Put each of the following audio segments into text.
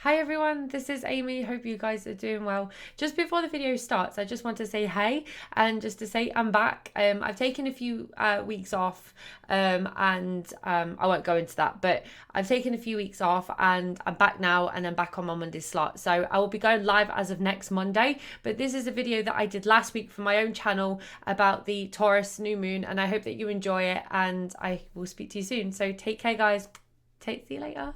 Hi everyone, this is Amy. Hope you guys are doing well. Just before the video starts, I just want to say hey and just to say I'm back. I've taken a few weeks off and I won't go into that, but I've taken a few weeks off and I'm back now and I'm back on my Monday slot. So I will be going live as of next Monday, but this is a video that I did last week for my own channel about the Taurus new moon, and I hope that you enjoy it and I will speak to you soon. So take care guys. See you later.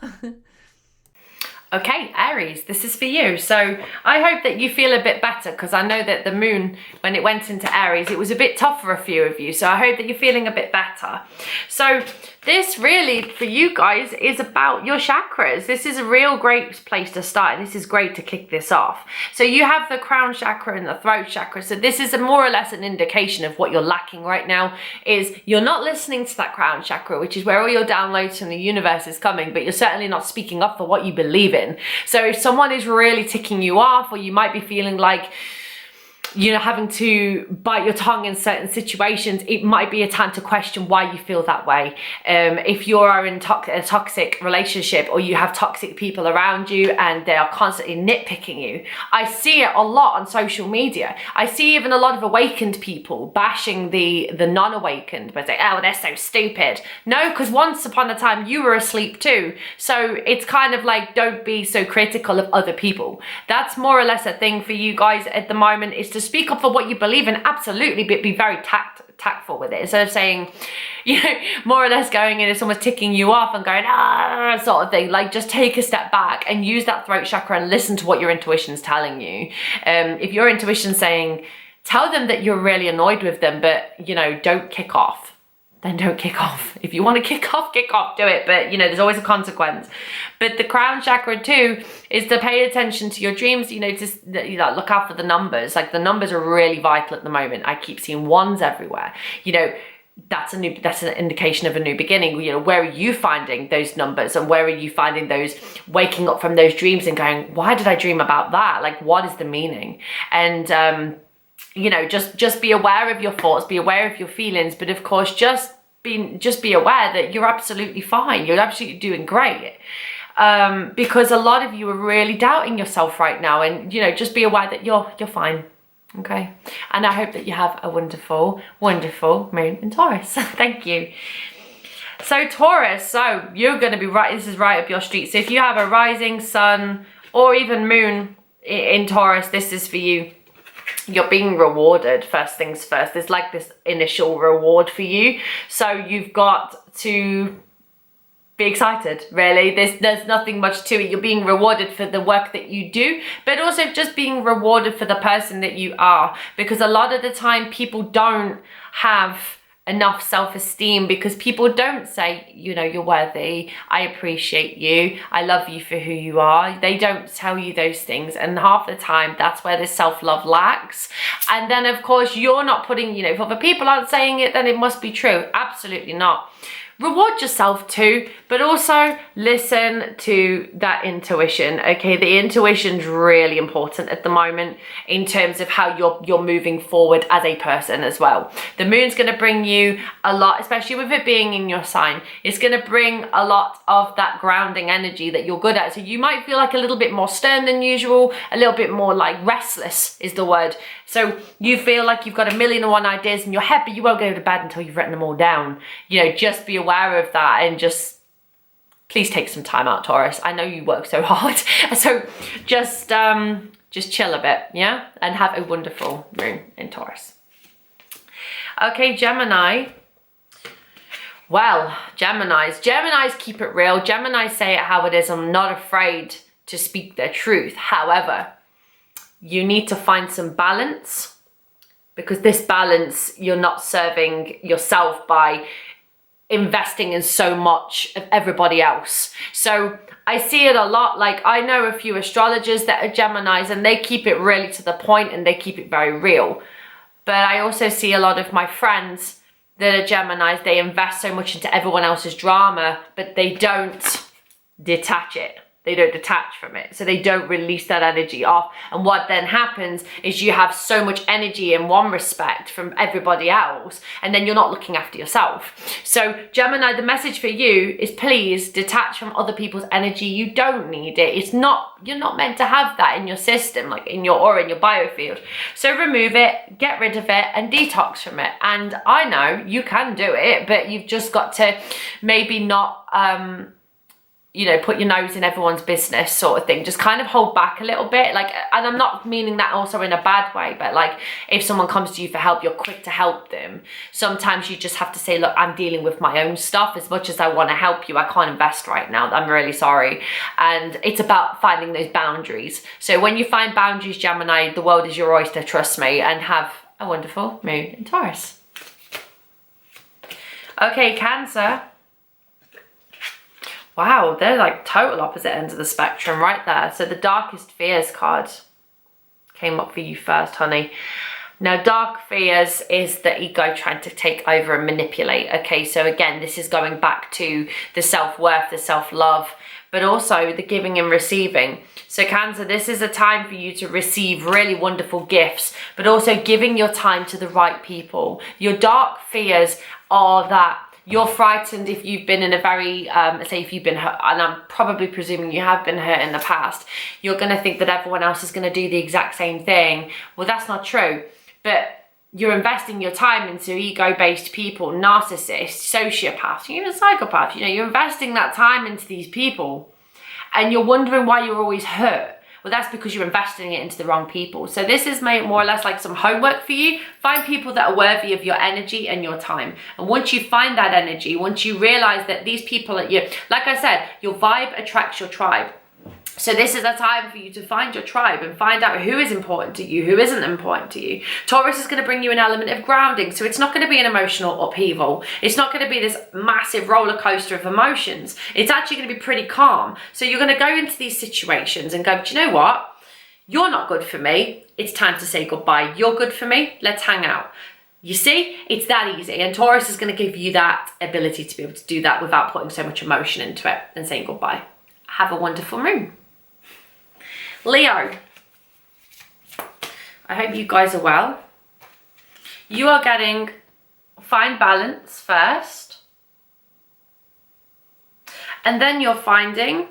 Okay, Aries, this is for you. So I hope that you feel a bit better, because I know that the moon, when it went into Aries, it was a bit tough for a few of you. So I hope that you're feeling a bit better. So this really, for you guys, is about your chakras. This is a real great place to start. This is great to kick this off. So you have the crown chakra and the throat chakra. So this is more or less an indication of what you're lacking right now, is you're not listening to that crown chakra, which is where all your downloads from the universe is coming, but you're certainly not speaking up for what you believe in. So if someone is really ticking you off, or you might be feeling like you're having to bite your tongue in certain situations, it might be a time to question why you feel that way. If you are in a toxic relationship, or you have toxic people around you and they are constantly nitpicking you, I see it a lot on social media. I see even a lot of awakened people bashing the non-awakened, but say, oh, they're so stupid. No, because once upon a time you were asleep too. So it's kind of like, don't be so critical of other people. That's more or less a thing for you guys at the moment, is to speak up for what you believe in, absolutely, but be very tactful with it. Instead of saying, you know, more or less going in, it's almost ticking you off and going, ah, sort of thing. Like, just take a step back and use that throat chakra and listen to what your intuition's telling you. If your intuition's saying, tell them that you're really annoyed with them, but, you know, don't kick off, then don't kick off. If you want to kick off, do it. But, you know, there's always a consequence. But the crown chakra too is to pay attention to your dreams, you know, to look out for the numbers. Like, the numbers are really vital at the moment. I keep seeing ones everywhere. You know, that's an indication of a new beginning. You know, where are you finding those numbers, and where are you finding those, waking up from those dreams and going, why did I dream about that? Like, what is the meaning? And, you know, just be aware of your thoughts, be aware of your feelings, but of course, just be aware that you're absolutely fine. You're absolutely doing great. Because a lot of you are really doubting yourself right now, and, you know, just be aware that you're fine. Okay. And I hope that you have a wonderful, wonderful moon in Taurus. Thank you. So Taurus, so you're going to be right. This is right up your street. So if you have a rising sun or even moon in Taurus, this is for you. You're being rewarded. First things first, there's like this initial reward for you, so you've got to be excited, really. There's nothing much to it. You're being rewarded for the work that you do, but also just being rewarded for the person that you are, because a lot of the time people don't have enough self-esteem, because people don't say, you know, you're worthy, I appreciate you, I love you for who you are. They don't tell you those things, and half the time that's where the self-love lacks. And then of course you're not putting, you know, if other people aren't saying it, then it must be true. Absolutely not. Reward yourself too, but also listen to that intuition. Okay, the intuition's really important at the moment in terms of how you're moving forward as a person as well. The moon's going to bring you a lot, especially with it being in your sign. It's going to bring a lot of that grounding energy that you're good at. So you might feel like a little bit more stern than usual, a little bit more like restless is the word. So you feel like you've got a million and one ideas in your head, but you won't go to bed until you've written them all down. You know, just be aware of that, and just please take some time out, Taurus. I know you work so hard. So just chill a bit, yeah? And have a wonderful moon in Taurus. Okay, Gemini. Well, Geminis keep it real. Geminis say it how it is. I'm not afraid to speak their truth. However, you need to find some balance, because this balance, you're not serving yourself by investing in so much of everybody else. So I see it a lot. Like, I know a few astrologers that are Geminis, and they keep it really to the point and they keep it very real. But I also see a lot of my friends that are Geminis, they invest so much into everyone else's drama, but they don't detach it. They don't detach from it. So they don't release that energy off. And what then happens is you have so much energy in one respect from everybody else, and then you're not looking after yourself. So Gemini, the message for you is please detach from other people's energy. You don't need it. You're not meant to have that in your system, like in your aura, in your biofield. So remove it, get rid of it, and detox from it. And I know you can do it, but you've just got to maybe not put your nose in everyone's business sort of thing. Just kind of hold back a little bit. Like, and I'm not meaning that also in a bad way, but like if someone comes to you for help, you're quick to help them. Sometimes you just have to say, look, I'm dealing with my own stuff. As much as I want to help you, I can't invest right now. I'm really sorry. And it's about finding those boundaries. So when you find boundaries, Gemini, the world is your oyster, trust me, and have a wonderful moon in Taurus. Okay, Cancer. Wow, they're like total opposite ends of the spectrum right there. So the darkest fears card came up for you first, honey. Now, dark fears is the ego trying to take over and manipulate. Okay, so again, this is going back to the self-worth, the self-love, but also the giving and receiving. So Cancer, this is a time for you to receive really wonderful gifts, but also giving your time to the right people. Your dark fears are that you're frightened if you've been in a very, say if you've been hurt, and I'm probably presuming you have been hurt in the past, you're going to think that everyone else is going to do the exact same thing. Well, that's not true. But you're investing your time into ego-based people, narcissists, sociopaths, even psychopaths. You're investing that time into these people and you're wondering why you're always hurt. Well, that's because you're investing it into the wrong people. So this is more or less like some homework for you. Find people that are worthy of your energy and your time. And once you find that energy, once you realize that these people that like I said, your vibe attracts your tribe. So this is a time for you to find your tribe and find out who is important to you, who isn't important to you. Taurus is going to bring you an element of grounding. So it's not going to be an emotional upheaval. It's not going to be this massive roller coaster of emotions. It's actually going to be pretty calm. So you're going to go into these situations and go, do you know what? You're not good for me. It's time to say goodbye. You're good for me. Let's hang out. You see, it's that easy. And Taurus is going to give you that ability to be able to do that without putting so much emotion into it and saying goodbye. Have a wonderful moon. Leo, I hope you guys are well. You are getting find balance first. And then you're finding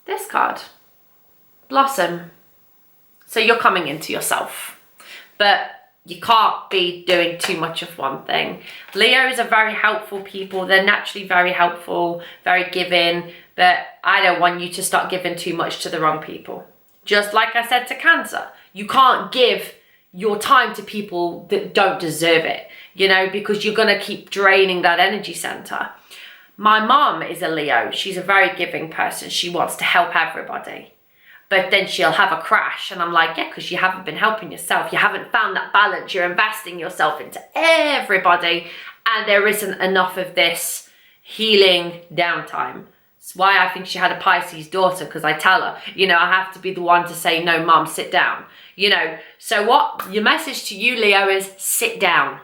this card, blossom. So you're coming into yourself, but you can't be doing too much of one thing. Leos are very helpful people. They're naturally very helpful, very giving, but I don't want you to start giving too much to the wrong people. Just like I said to Cancer, you can't give your time to people that don't deserve it, because you're going to keep draining that energy center. My mom is a Leo. She's a very giving person. She wants to help everybody. But then she'll have a crash. And I'm like, yeah, because you haven't been helping yourself. You haven't found that balance. You're investing yourself into everybody. And there isn't enough of this healing downtime. It's why I think she had a Pisces daughter, because I tell her, I have to be the one to say, no, mom, sit down. So what your message to you, Leo, is sit down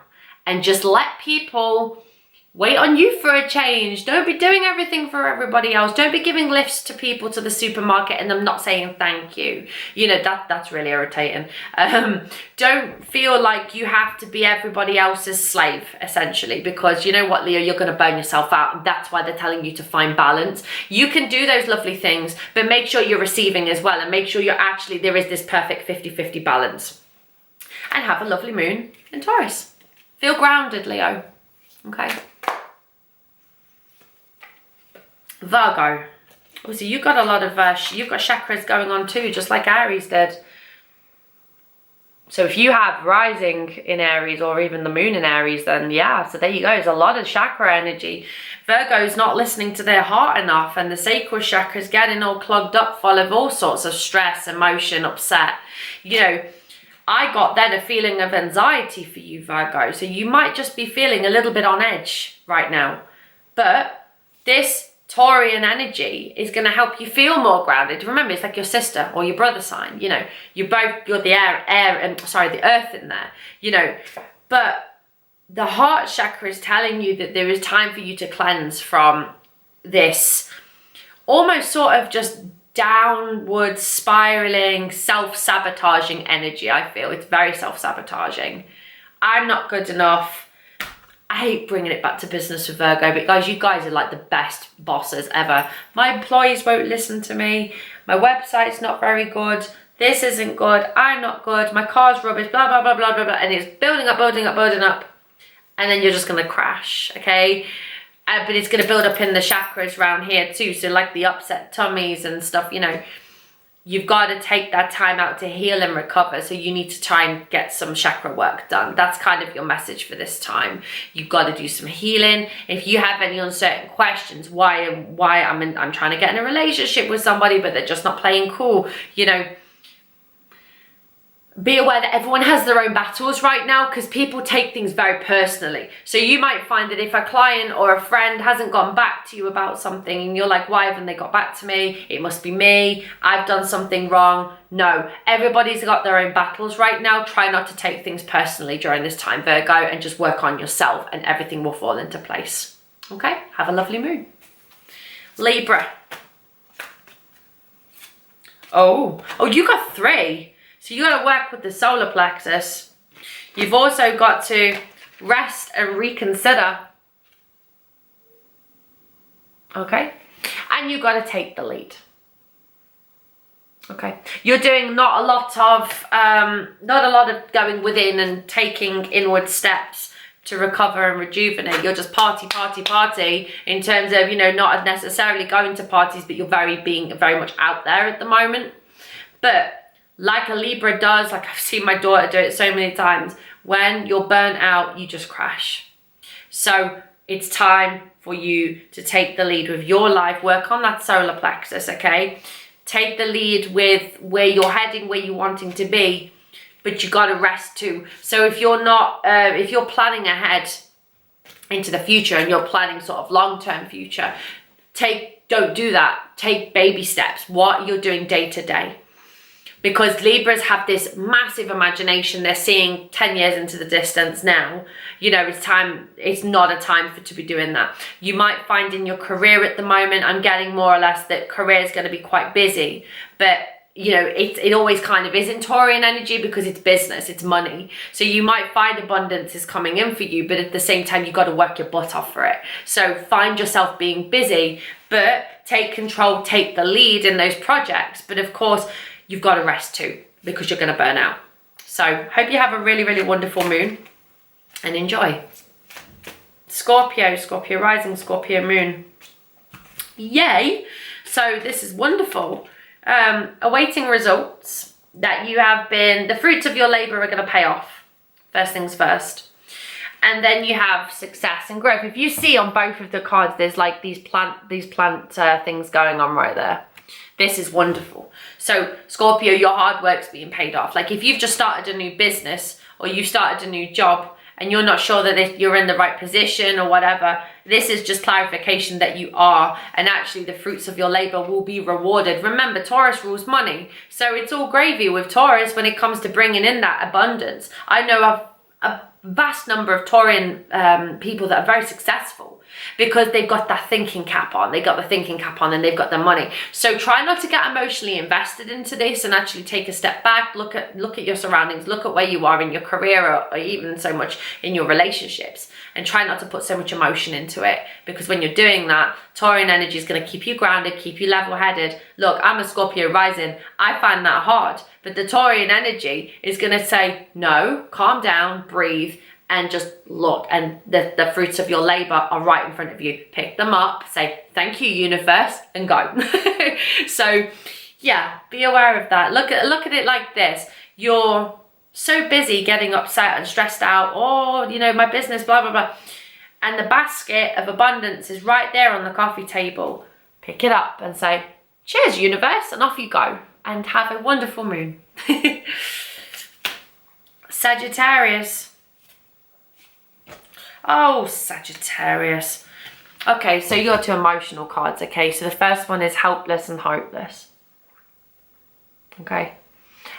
and just let people wait on you for a change. Don't be doing everything for everybody else. Don't be giving lifts to people to the supermarket and them not saying thank you. That's really irritating. Don't feel like you have to be everybody else's slave, essentially, because you know what, Leo, you're going to burn yourself out. And that's why they're telling you to find balance. You can do those lovely things, but make sure you're receiving as well, and make sure there is this perfect 50-50 balance. And have a lovely moon in Taurus. Feel grounded, Leo. Okay. Virgo. Obviously, you've got a lot of you've got chakras going on too, just like Aries did. So if you have rising in Aries or even the moon in Aries, then yeah, so there you go. There's a lot of chakra energy. Virgo's not listening to their heart enough, and the sacral chakra is getting all clogged up, full of all sorts of stress, emotion, upset. I got then a feeling of anxiety for you, Virgo. So you might just be feeling a little bit on edge right now. But this Taurian energy is going to help you feel more grounded. Remember, it's like your sister or your brother sign. You're the earth in there. But the heart chakra is telling you that there is time for you to cleanse from this almost sort of just downward spiraling, self-sabotaging energy. I feel it's very self-sabotaging. I'm not good enough. I hate bringing it back to business with Virgo, but guys, you guys are like the best bosses ever. My employees won't listen to me. My website's not very good. This isn't good. I'm not good. My car's rubbish, blah, blah, blah, blah, blah, blah. And it's building up, building up, building up. And then you're just going to crash, okay? But it's going to build up in the chakras around here too. So like the upset tummies and stuff, you know, you've got to take that time out to heal and recover. So you need to try and get some chakra work done. That's kind of your message for this time. You've got to do some healing. If you have any uncertain questions, why I'm trying to get in a relationship with somebody, but they're just not playing cool, you know, be aware that everyone has their own battles right now, because people take things very personally. So you might find that if a client or a friend hasn't gone back to you about something and you're like, why haven't they got back to me? It must be me. I've done something wrong. No, everybody's got their own battles right now. Try not to take things personally during this time, Virgo, and just work on yourself and everything will fall into place. Okay, have a lovely moon. Libra. Oh, you got 3. So you got to work with the solar plexus. You've also got to rest and reconsider. Okay? And you got to take the lead. Okay? You're doing not a lot of going within and taking inward steps to recover and rejuvenate. You're just party in terms of, you know, not necessarily going to parties, but you're being very much out there at the moment. But like a Libra does, like I've seen my daughter do it so many times, when you're burnt out, you just crash. So it's time for you to take the lead with your life, work on that solar plexus, okay? Take the lead with where you're heading, where you're wanting to be, but you got to rest too. So if you're not, if you're planning ahead into the future and you're planning sort of long-term future, don't do that. Take baby steps, what you're doing day to day. Because Libras have this massive imagination. They're seeing 10 years into the distance now. You know, it's not a time to be doing that. You might find in your career at the moment, I'm getting more or less that career is going to be quite busy. But, you know, it always kind of is in Taurian energy because it's business, it's money. So you might find abundance is coming in for you, but at the same time, you've got to work your butt off for it. So find yourself being busy, but take control, take the lead in those projects. But of course, you've got to rest too, because you're going to burn out. So hope you have a really, really wonderful moon and enjoy. Scorpio rising, Scorpio moon. Yay! So this is wonderful. Awaiting results that you have been, the fruits of your labor are going to pay off. First things first. And then you have success and growth. If you see on both of the cards, there's like these plant things going on right there. This is wonderful. So Scorpio, your hard work's being paid off. Like if you've just started a new business or you started a new job and you're not sure that you're in the right position or whatever, this is just clarification that you are, and actually the fruits of your labor will be rewarded. Remember, Taurus rules money. So it's all gravy with Taurus when it comes to bringing in that abundance. I know a vast number of Taurian people that are very successful because they've got that thinking cap on. They got the thinking cap on and they've got the money. So try not to get emotionally invested into this and actually take a step back, look at your surroundings, look at where you are in your career or even so much in your relationships, and try not to put so much emotion into it, because when you're doing that, Taurian energy is going to keep you grounded, keep you level-headed. Look, I'm a Scorpio rising. I find that hard, but the Taurian energy is going to say, no, calm down, breathe, and just look, and the fruits of your labor are right in front of you. Pick them up, say, thank you, universe, and go. So, yeah, be aware of that. Look at it like this. You're so busy getting upset and stressed out, oh, you know, my business, blah, blah, blah. And the basket of abundance is right there on the coffee table. Pick it up and say, cheers, universe, and off you go. And have a wonderful moon. Sagittarius. Oh, Sagittarius. Okay, so you got 2 emotional cards, okay? So the first one is helpless and hopeless. Okay.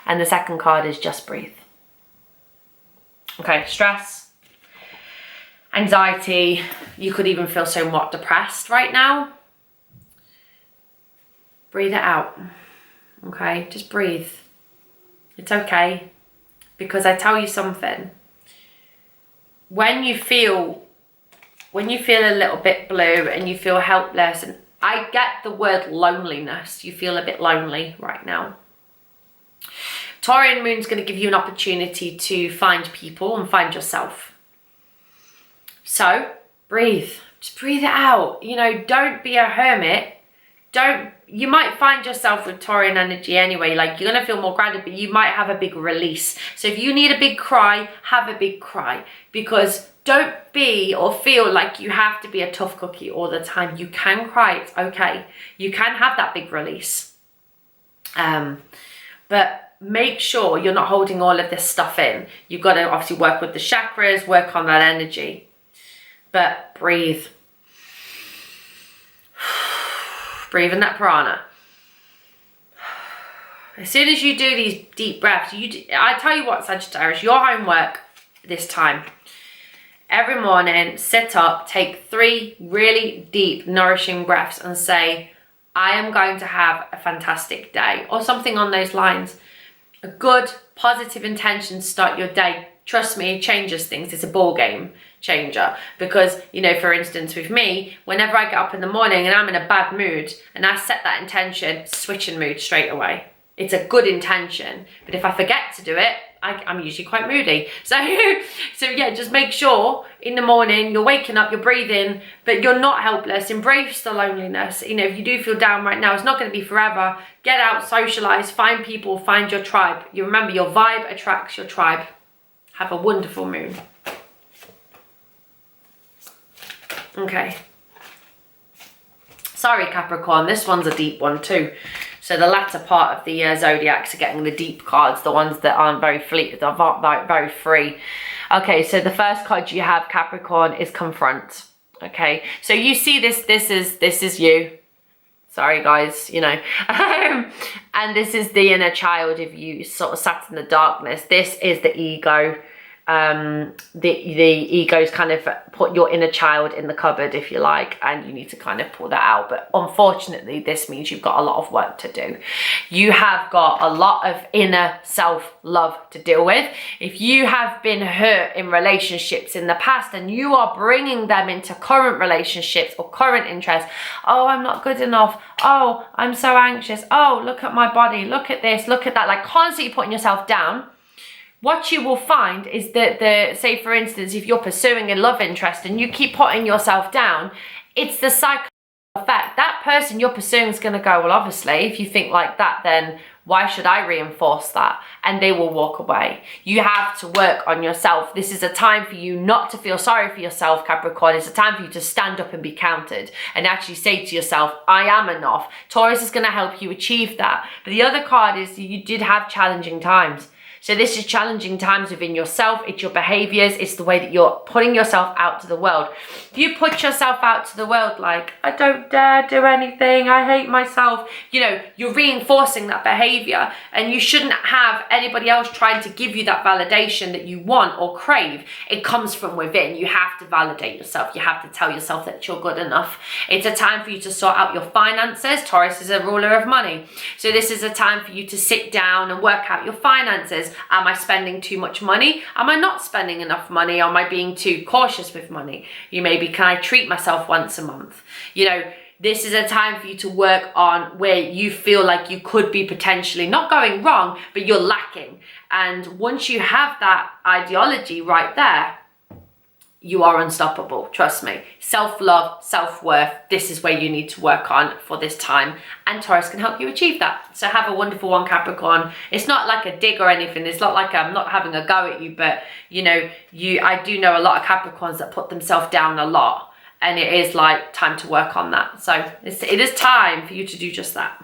And the second card is just breathe. Okay, stress, anxiety. You could even feel somewhat depressed right now. breathe it out. Okay, just breathe. It's okay. Because I tell you something, when you feel a little bit blue and you feel helpless, and I get the word loneliness, you feel a bit lonely right now. Taurian moon's going to give you an opportunity to find people and find yourself. So breathe, just breathe it out. You know, don't be a hermit. You might find yourself with Taurian energy anyway, like you're going to feel more grounded, but you might have a big release. So if you need a big cry, have a big cry, because don't be or feel like you have to be a tough cookie all the time. You can cry, it's okay. You can have that big release. But make sure you're not holding all of this stuff in. You've got to obviously work with the chakras, work on that energy. But breathe. Breathe in that prana. As soon as you do these deep breaths, I tell you what, Sagittarius, your homework this time. Every morning, sit up, take 3 really deep, nourishing breaths and say, I am going to have a fantastic day, or something on those lines. A good, positive intention to start your day. Trust me, it changes things. It's a ball game changer. Because, you know, for instance, with me, whenever I get up in the morning and I'm in a bad mood and I set that intention, switch in mood straight away. It's a good intention. But if I forget to do it, I'm usually quite moody. So yeah, just make sure in the morning you're waking up, you're breathing, but you're not helpless. Embrace the loneliness. You know, if you do feel down right now, it's not going to be forever. Get out, socialize, find people, find your tribe. You remember, your vibe attracts your tribe. Have a wonderful moon. Okay. Sorry, Capricorn, this one's a deep one too. So the latter part of the zodiacs are getting the deep cards, the ones that aren't very very free. Okay, so the first card you have, Capricorn, is confront. Okay, so you see this is you. Sorry guys, you know. And this is the inner child if you sort of sat in the darkness. This is the ego. The ego's kind of put your inner child in the cupboard, if you like, and you need to kind of pull that out. But unfortunately, this means you've got a lot of work to do. You have got a lot of inner self-love to deal with. If you have been hurt in relationships in the past and you are bringing them into current relationships or current interests, oh, I'm not good enough, oh, I'm so anxious, oh, look at my body, look at this, look at that, like constantly putting yourself down. What you will find is that say for instance, if you're pursuing a love interest and you keep putting yourself down, it's the cycle effect. That person you're pursuing is going to go, well, obviously, if you think like that, then why should I reinforce that? And they will walk away. You have to work on yourself. This is a time for you not to feel sorry for yourself, Capricorn. It's a time for you to stand up and be counted and actually say to yourself, I am enough. Taurus is going to help you achieve that. But the other card is you did have challenging times. So this is challenging times within yourself. It's your behaviors. It's the way that you're putting yourself out to the world. If you put yourself out to the world like, I don't dare do anything, I hate myself, you know, you're reinforcing that behavior, and you shouldn't have anybody else trying to give you that validation that you want or crave. It comes from within. You have to validate yourself. You have to tell yourself that you're good enough. It's a time for you to sort out your finances. Taurus is a ruler of money. So this is a time for you to sit down and work out your finances. Am I spending too much money? Am I not spending enough money? Am I being too cautious with money? You may be, can I treat myself once a month? You know, this is a time for you to work on where you feel like you could be potentially not going wrong, but you're lacking. And once you have that ideology right there, you are unstoppable, trust me. Self-love, self-worth, this is where you need to work on for this time. And Taurus can help you achieve that. So have a wonderful one, Capricorn. It's not like a dig or anything. It's not like I'm not having a go at you, but you know, I do know a lot of Capricorns that put themselves down a lot. And it is like time to work on that. So it is time for you to do just that.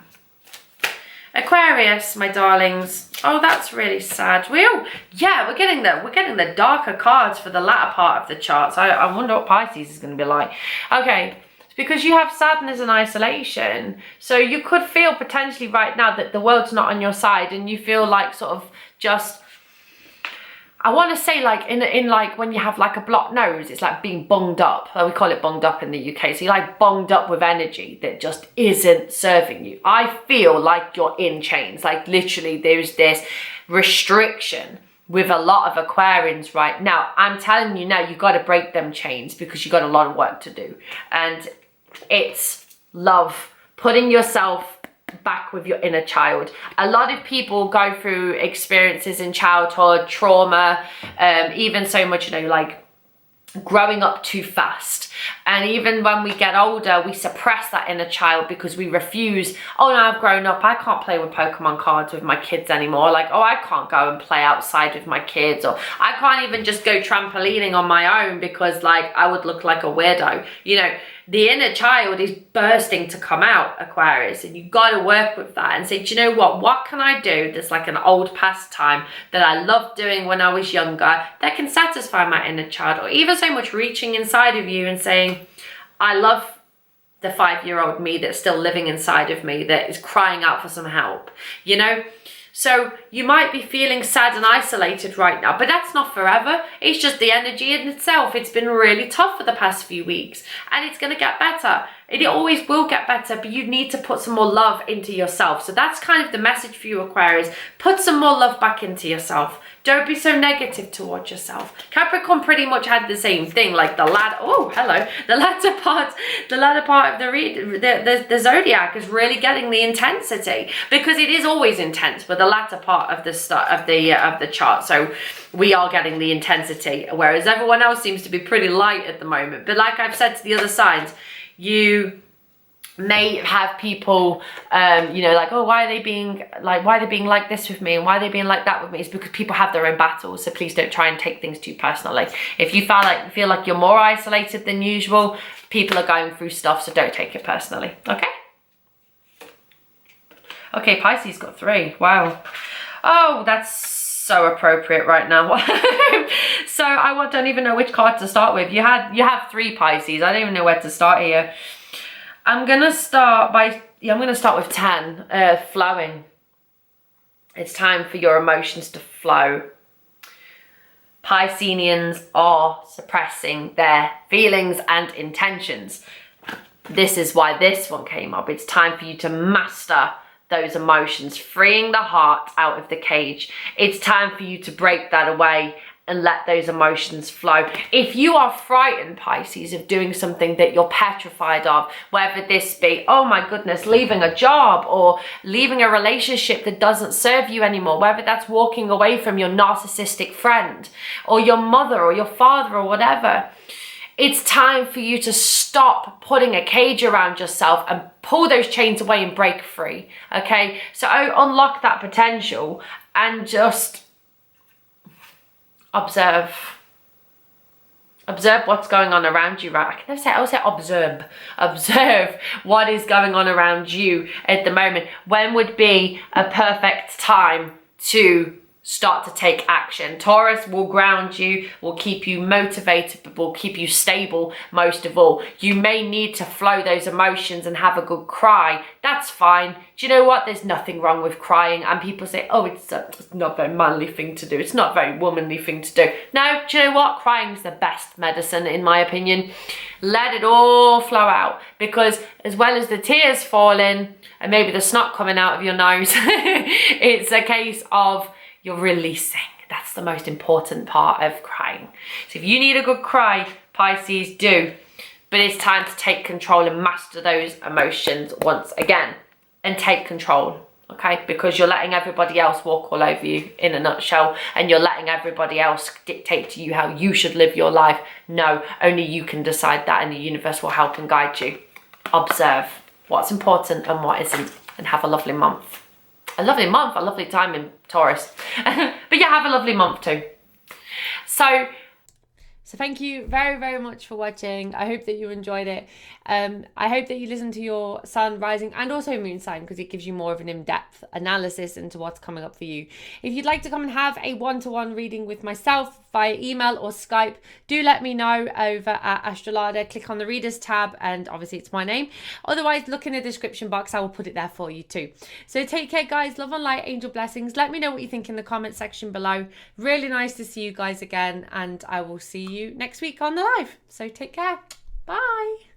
Aquarius, my darlings. Oh, that's really sad. We're getting the darker cards for the latter part of the charts. I wonder what Pisces is going to be like. Okay, it's because you have sadness and isolation. So you could feel potentially right now that the world's not on your side, and you feel like sort of just, I want to say like in like when you have like a blocked nose, it's like being bunged up. We call it bunged up in the UK. So you're like bunged up with energy that just isn't serving you. I feel like you're in chains. Like literally there's this restriction with a lot of Aquarians right now. I'm telling you now, you got to break them chains because you got a lot of work to do. And it's love, putting yourself back with your inner child. A lot of people go through experiences in childhood, trauma, even so much, you know, like growing up too fast. And even when we get older, we suppress that inner child because we refuse. Oh no, I've grown up, I can't play with Pokemon cards with my kids anymore. Like, oh, I can't go and play outside with my kids, or I can't even just go trampolining on my own because like I would look like a weirdo. You know, the inner child is bursting to come out, Aquarius, and you got to work with that and say, do you know what can I do that's like an old pastime that I loved doing when I was younger that can satisfy my inner child? Or even so much reaching inside of you and saying, I love the 5-year-old me that's still living inside of me that is crying out for some help, you know? So you might be feeling sad and isolated right now, but that's not forever. It's just the energy in itself. It's been really tough for the past few weeks and it's going to get better. It always will get better, but you need to put some more love into yourself. So that's kind of the message for you, Aquarius. Put some more love back into yourself. Don't be so negative towards yourself. Capricorn pretty much had the same thing, like the latter part of the zodiac is really getting the intensity, because it is always intense, but the latter part of the start of the chart. So we are getting the intensity, whereas everyone else seems to be pretty light at the moment. But like I've said to the other signs, you may have people you know, like, oh, why are they being like this with me, and why are they being like that with me? It's because people have their own battles. So please don't try and take things too personally. If you feel like you're more isolated than usual, people are going through stuff, so don't take it personally. Okay, Pisces got 3. Wow. Oh, that's so appropriate right now. So I don't even know which card to start with. You have 3 Pisces. I don't even know where to start here. I'm gonna start with 10, flowing. It's time for your emotions to flow. Pisceans are suppressing their feelings and intentions. This is why this one came up. It's time for you to master those emotions, freeing the heart out of the cage. It's time for you to break that away and let those emotions flow. If you are frightened, Pisces, of doing something that you're petrified of, whether this be, oh my goodness, leaving a job or leaving a relationship that doesn't serve you anymore, whether that's walking away from your narcissistic friend or your mother or your father or whatever, it's time for you to stop putting a cage around yourself and pull those chains away and break free, okay? So unlock that potential and just observe what's going on around you, right? I will say observe what is going on around you at the moment. When would be a perfect time to start to take action? Taurus will ground you, will keep you motivated, but will keep you stable most of all. You may need to flow those emotions and have a good cry. That's fine. Do you know what? There's nothing wrong with crying. And people say, oh, it's not a very manly thing to do. It's not a very womanly thing to do. No, do you know what? Crying is the best medicine, in my opinion. Let it all flow out, because as well as the tears falling and maybe the snot coming out of your nose, it's a case of you're releasing. That's the most important part of crying. So if you need a good cry, Pisces, do. But it's time to take control and master those emotions once again. And take control, okay? Because you're letting everybody else walk all over you, in a nutshell. And you're letting everybody else dictate to you how you should live your life. No, only you can decide that, and the universe will help and guide you. Observe what's important and what isn't. And have a lovely month. A lovely time in Taurus. But yeah, have a lovely month too. So thank you very, very much for watching. I hope that you enjoyed it. I hope that you listen to your sun, rising and also moon sign, because it gives you more of an in-depth analysis into what's coming up for you. If you'd like to come and have a one-to-one reading with myself, via email or Skype, do let me know over at Astrolada. Click on the readers tab and obviously it's my name. Otherwise, look in the description box. I will put it there for you too. So take care, guys. Love and light, angel blessings. Let me know what you think in the comment section below. Really nice to see you guys again, and I will see you next week on the live. So take care. Bye.